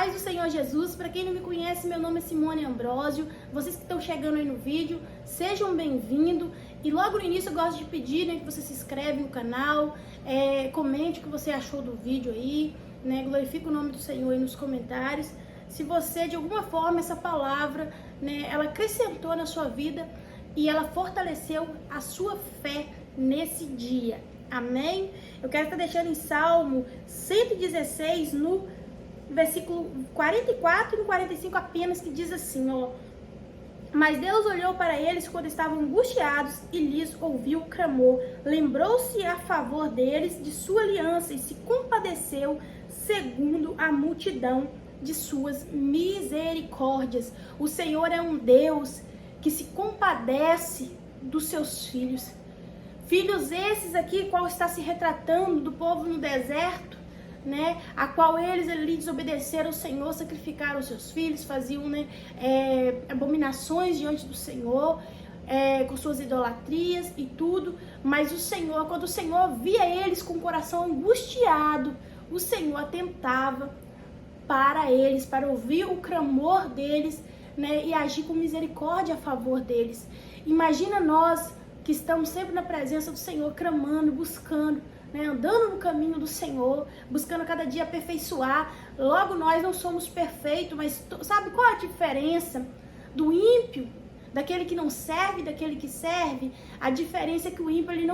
paz do Senhor Jesus. Para quem não me conhece, meu nome é Simone Ambrosio. Vocês que estão chegando aí no vídeo, sejam bem-vindos. E logo no início eu gosto de pedir, que você se inscreve no canal, comente o que você achou do vídeo aí, glorifique o nome do Senhor aí nos comentários. Se você, de alguma forma, essa palavra, ela acrescentou na sua vida e ela fortaleceu a sua fé nesse dia. Amém? Eu quero estar deixando em Salmo 116, no versículo 44 e 45 apenas, que diz assim, Mas Deus olhou para eles quando estavam angustiados e lhes ouviu o clamor. Lembrou-se a favor deles de sua aliança e se compadeceu segundo a multidão de suas misericórdias. O Senhor é um Deus que se compadece dos seus filhos. Filhos esses aqui, qual está se retratando do povo no deserto, a qual eles ali desobedeceram ao Senhor, sacrificaram os seus filhos, faziam abominações diante do Senhor, com suas idolatrias e tudo. Mas o Senhor, quando o Senhor via eles com o coração angustiado, o Senhor atentava para eles, para ouvir o clamor deles, e agir com misericórdia a favor deles. Imagina nós que estamos sempre na presença do Senhor, clamando, buscando, andando no caminho do Senhor, buscando cada dia aperfeiçoar. Logo, nós não somos perfeitos, mas sabe qual a diferença do ímpio, daquele que não serve, daquele que serve? A diferença é que o ímpio, ele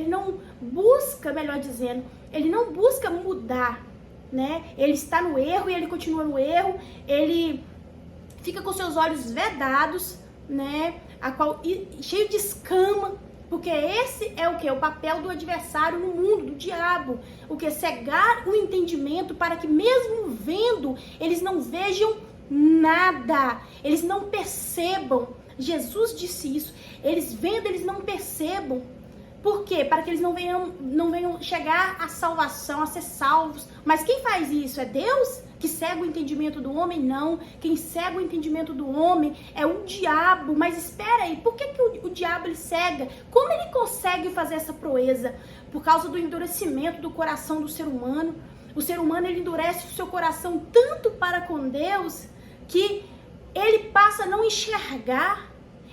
não busca, melhor dizendo, ele não busca mudar, Ele está no erro e ele continua no erro, ele fica com seus olhos vedados, cheio de escama, porque esse é o que? O papel do adversário no mundo, do diabo. O que? Cegar o entendimento para que mesmo vendo, eles não vejam nada, eles não percebam. Jesus disse isso, eles vendo, eles não percebam. Por quê? Para que eles não venham chegar à salvação, a ser salvos. Mas quem faz isso? É Deus? Que cega o entendimento do homem? Não. Quem cega o entendimento do homem é o diabo. Mas espera aí, por que o diabo ele cega? Como ele consegue fazer essa proeza? Por causa do endurecimento do coração do ser humano. O ser humano, ele endurece o seu coração tanto para com Deus que ele passa a não enxergar,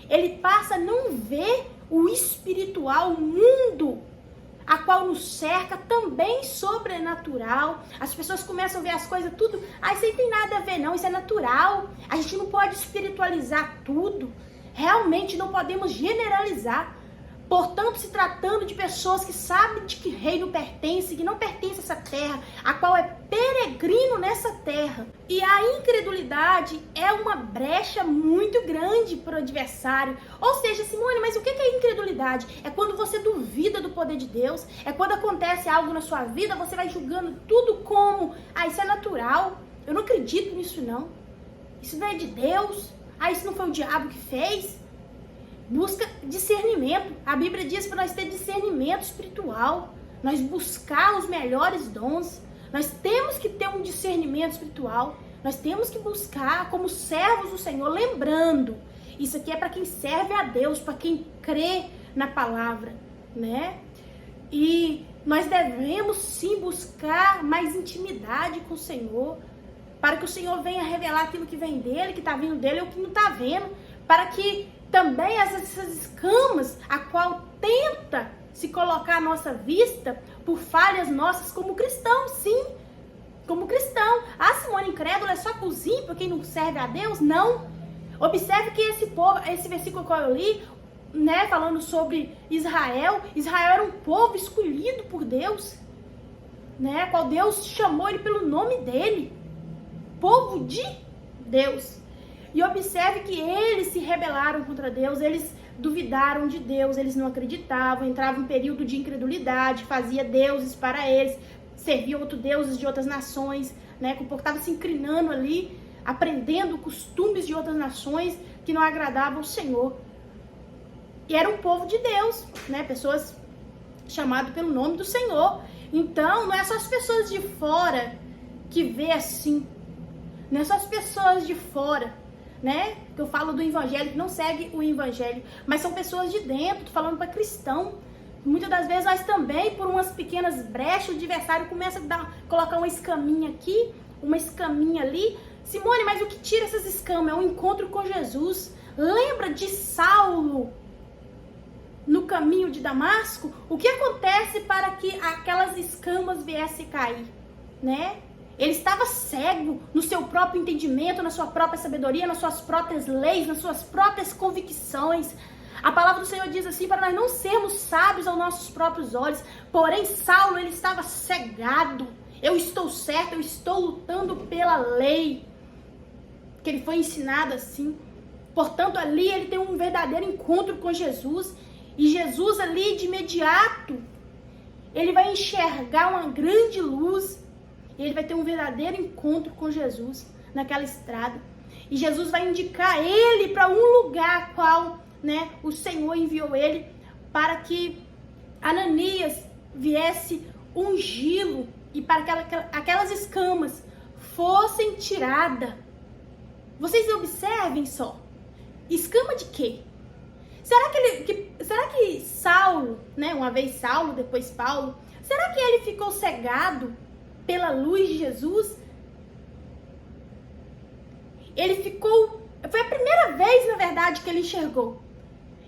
ele passa a não ver o espiritual, o mundo a qual nos cerca, também sobrenatural. As pessoas começam a ver as coisas tudo, isso aí tem nada a ver não, isso é natural. A gente não pode espiritualizar tudo, realmente não podemos generalizar. Portanto, se tratando de pessoas que sabem de que reino pertence, que não pertence a essa terra, a qual é peregrino nessa terra. E a incredulidade é uma brecha muito grande para o adversário. Ou seja, Simone, mas o que é incredulidade? É quando você duvida do poder de Deus, é quando acontece algo na sua vida, você vai julgando tudo como, isso é natural, eu não acredito nisso não, isso não é de Deus, isso não foi o diabo que fez. Busca discernimento. A Bíblia diz para nós ter discernimento espiritual, nós buscar os melhores dons. Nós temos que ter um discernimento espiritual, nós temos que buscar como servos do Senhor, lembrando, isso aqui é para quem serve a Deus, para quem crê na palavra, E nós devemos sim buscar mais intimidade com o Senhor, para que o Senhor venha revelar aquilo que vem dele, que está vindo dele ou que não está vendo, para que também essas escamas, a qual tenta se colocar à nossa vista por falhas nossas como cristão, sim, como cristão. Simone, incrédula é só para os ímpios, quem não serve a Deus? Não. Observe que esse versículo que eu li, falando sobre Israel era um povo escolhido por Deus, qual Deus chamou ele pelo nome dele, povo de Deus. E observe que eles se rebelaram contra Deus, eles duvidaram de Deus, eles não acreditavam, entravam em período de incredulidade, fazia deuses para eles, servia outros deuses de outras nações, que o povo estava se inclinando ali, aprendendo costumes de outras nações que não agradavam ao Senhor. E era um povo de Deus, pessoas chamadas pelo nome do Senhor. Então, não é só as pessoas de fora que vê assim, não é só as pessoas de fora, que eu falo do evangelho, que não segue o evangelho, mas são pessoas de dentro, tô falando para cristão. Muitas das vezes nós também, por umas pequenas brechas, o adversário começa a colocar uma escaminha aqui, uma escaminha ali. Simone, mas o que tira essas escamas? É um encontro com Jesus. Lembra de Saulo no caminho de Damasco? O que acontece para que aquelas escamas viessem cair, né? Ele estava cego no seu próprio entendimento, na sua própria sabedoria, nas suas próprias leis, nas suas próprias convicções. A palavra do Senhor diz assim, para nós não sermos sábios aos nossos próprios olhos. Porém, Saulo, ele estava cegado. Eu estou certo, eu estou lutando pela lei. Que ele foi ensinado assim. Portanto, ali ele tem um verdadeiro encontro com Jesus. E Jesus ali, de imediato, ele vai enxergar uma grande luz. E ele vai ter um verdadeiro encontro com Jesus naquela estrada. E Jesus vai indicar ele para um lugar qual, né, o Senhor enviou ele para que Ananias viesse ungí-lo e para que aquelas escamas fossem tiradas. Vocês observem só. Escama de quê? Será que Saulo, né, uma vez Saulo, depois Paulo, será que ele ficou cegado pela luz de Jesus? Foi a primeira vez, na verdade, que ele enxergou.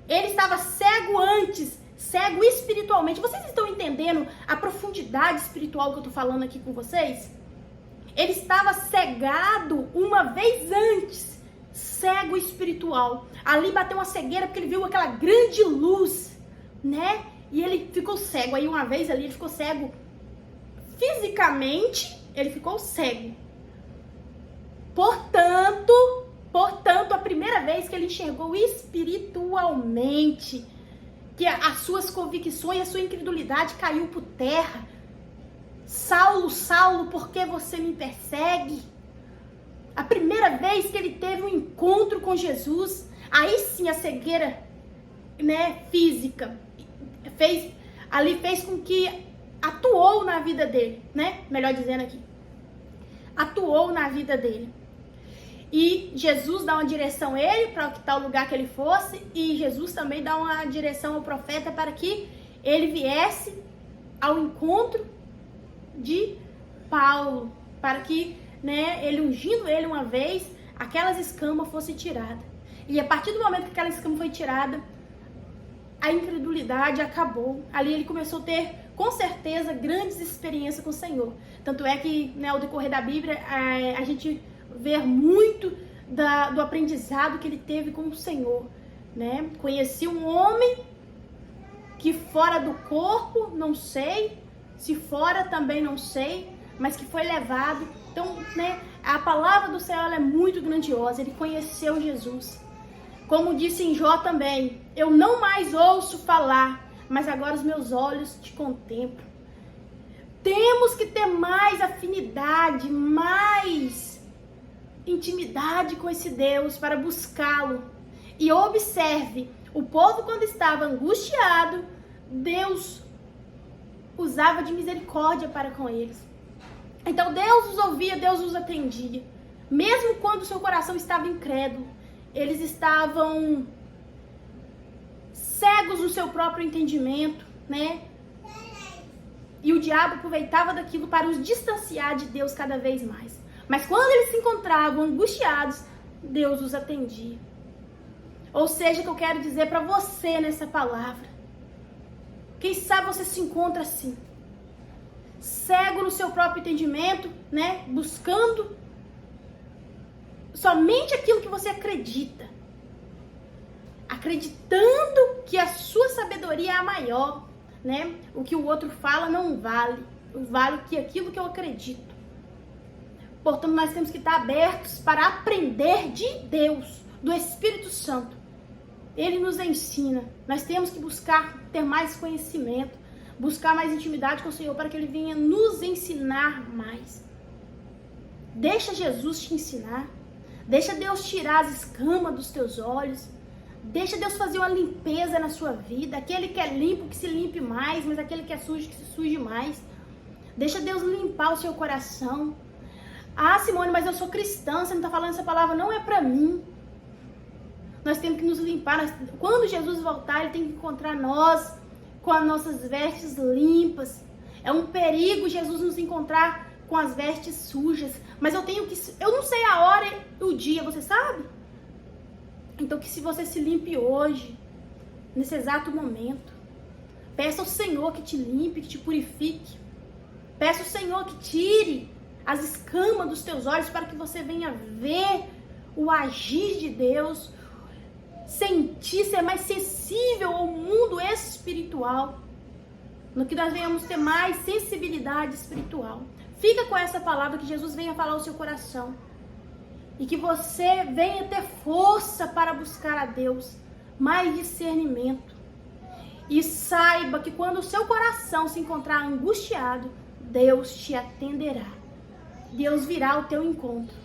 Ele estava cego antes, cego espiritualmente. Vocês estão entendendo a profundidade espiritual que eu estou falando aqui com vocês? Ele estava cegado uma vez antes, cego espiritual. Ali bateu uma cegueira porque ele viu aquela grande luz, né? E ele ficou cego. Aí uma vez ali ele ficou cego fisicamente, ele ficou cego. Portanto, a primeira vez que ele enxergou espiritualmente, que as suas convicções, a sua incredulidade caiu por terra. Saulo, Saulo, por que você me persegue? A primeira vez que ele teve um encontro com Jesus, aí sim a cegueira, né, física fez com que atuou na vida dele, né? Melhor dizendo aqui. Atuou na vida dele. E Jesus dá uma direção a ele para que tal lugar que ele fosse, e Jesus também dá uma direção ao profeta para que ele viesse ao encontro de Paulo, para que, né, ele ungindo ele uma vez, aquelas escamas fossem tiradas. E a partir do momento que aquela escama foi tirada, a incredulidade acabou. Ali ele começou a ter, com certeza, grandes experiências com o Senhor. Tanto é que, né, ao decorrer da Bíblia, a gente vê muito do aprendizado que ele teve com o Senhor, né? Conheci um homem que fora do corpo, não sei, se fora também não sei, mas que foi levado. Então, né, a palavra do Senhor ela é muito grandiosa. Ele conheceu Jesus. Como disse em Jó também, eu não mais ouço falar, mas agora os meus olhos te contemplam. Temos que ter mais afinidade, mais intimidade com esse Deus para buscá-lo. E observe, o povo quando estava angustiado, Deus usava de misericórdia para com eles. Então Deus os ouvia, Deus os atendia. Mesmo quando o seu coração estava incrédulo, eles estavam cegos no seu próprio entendimento, né? E o diabo aproveitava daquilo para os distanciar de Deus cada vez mais. Mas quando eles se encontravam angustiados, Deus os atendia. Ou seja, o que eu quero dizer para você nessa palavra, quem sabe você se encontra assim, cego no seu próprio entendimento, né? Buscando somente aquilo que você acredita, acreditando que a sua sabedoria é a maior, né? O que o outro fala não vale, vale que aquilo que eu acredito. Portanto, nós temos que estar abertos para aprender de Deus, do Espírito Santo. Ele nos ensina. Nós temos que buscar ter mais conhecimento, buscar mais intimidade com o Senhor para que Ele venha nos ensinar mais. Deixa Jesus te ensinar. Deixa Deus tirar as escamas dos teus olhos. Deixa Deus fazer uma limpeza na sua vida. Aquele que é limpo, que se limpe mais, mas aquele que é sujo, que se suje mais. Deixa Deus limpar o seu coração. Ah, Simone, mas eu sou cristã, você não está falando essa palavra, não é para mim. Nós temos que nos limpar. Quando Jesus voltar, Ele tem que encontrar nós com as nossas vestes limpas. É um perigo Jesus nos encontrar com as vestes sujas, mas eu não sei a hora e o dia, você sabe? Então que se você se limpe hoje, nesse exato momento, peça ao Senhor que te limpe, que te purifique. Peça ao Senhor que tire as escamas dos teus olhos para que você venha ver o agir de Deus, sentir, ser mais sensível ao mundo espiritual, no que nós venhamos ter mais sensibilidade espiritual. Fica com essa palavra, que Jesus venha falar ao seu coração e que você venha ter força para buscar a Deus, mais discernimento, e saiba que quando o seu coração se encontrar angustiado, Deus te atenderá, Deus virá ao teu encontro.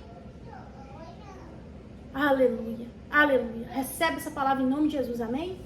Aleluia, aleluia. Recebe essa palavra em nome de Jesus, amém?